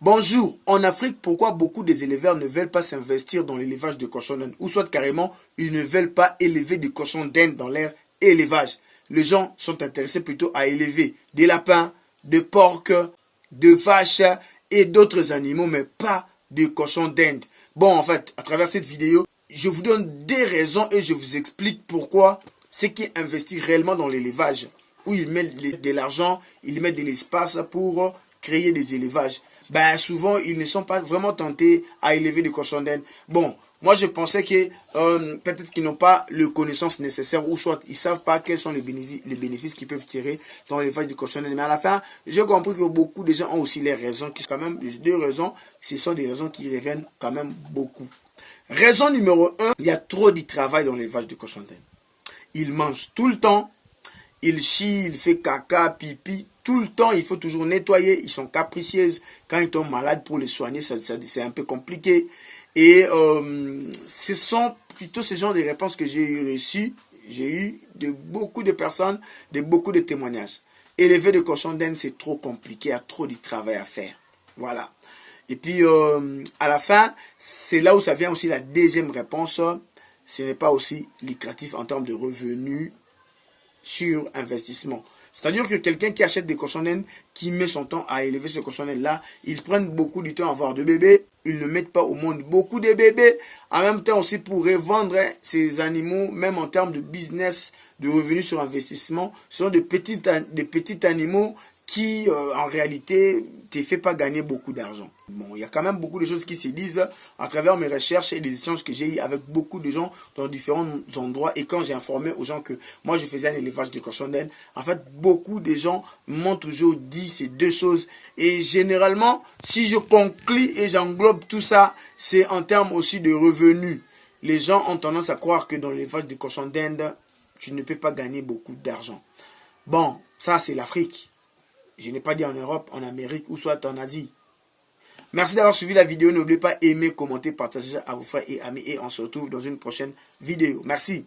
Bonjour, en Afrique, pourquoi beaucoup des éleveurs ne veulent pas s'investir dans l'élevage de cochons d'Inde ou soit carrément, ils ne veulent pas élever des cochons d'Inde dans leur élevage. Les gens sont intéressés plutôt à élever des lapins, des porcs, de vaches et d'autres animaux, mais pas des cochons d'Inde. Bon, en fait, à travers cette vidéo, je vous donne des raisons et je vous explique pourquoi ceux qui investissent réellement dans l'élevage, où ils mettent de l'argent, ils mettent de l'espace pour créer des élevages, ben souvent ils ne sont pas vraiment tentés à élever des cochons d'Inde. Bon, moi je pensais que peut-être qu'ils n'ont pas les connaissances nécessaires ou soit ils ne savent pas quels sont les bénéfices qu'ils peuvent tirer dans l'élevage du cochon d'Inde. Mais à la fin, j'ai compris que beaucoup de gens ont aussi les raisons, qui sont quand même les deux raisons, ce sont des raisons qui reviennent quand même beaucoup. Raison numéro 1, il y a trop de travail dans l'élevage du cochon d'Inde. Ils mangent tout le temps. Il chie, il fait caca, pipi, tout le temps, il faut toujours nettoyer. Ils sont capricieuses. Quand ils tombent malades, pour les soigner, c'est un peu compliqué. Et ce sont plutôt ce genre de réponses que j'ai reçues. J'ai eu de beaucoup de personnes, de beaucoup de témoignages. Élever des cochons d'Inde, c'est trop compliqué, il y a trop de travail à faire. Voilà. Et puis, à la fin, c'est là où ça vient aussi la deuxième réponse. Ce n'est pas aussi lucratif en termes de revenus sur investissement. C'est-à-dire que quelqu'un qui achète des cochons d'Inde, qui met son temps à élever ce cochon d'Inde-là, ils prennent beaucoup de temps à avoir de bébés, ils ne mettent pas au monde beaucoup de bébés, en même temps aussi pour revendre ces animaux, même en termes de business, de revenus sur investissement, ce sont des petits animaux qui, en réalité, ne te fait pas gagner beaucoup d'argent. Bon, il y a quand même beaucoup de choses qui se disent à travers mes recherches et les échanges que j'ai eu avec beaucoup de gens dans différents endroits. Et quand j'ai informé aux gens que moi, je faisais un élevage de cochons d'Inde, en fait, beaucoup de gens m'ont toujours dit ces deux choses. Et généralement, si je conclue et j'englobe tout ça, c'est en termes aussi de revenus. Les gens ont tendance à croire que dans l'élevage de cochons d'Inde, tu ne peux pas gagner beaucoup d'argent. Bon, ça, c'est l'Afrique. Je n'ai pas dit en Europe, en Amérique ou soit en Asie. Merci d'avoir suivi la vidéo. N'oubliez pas aimer, commenter, partager à vos frères et amis. Et on se retrouve dans une prochaine vidéo. Merci.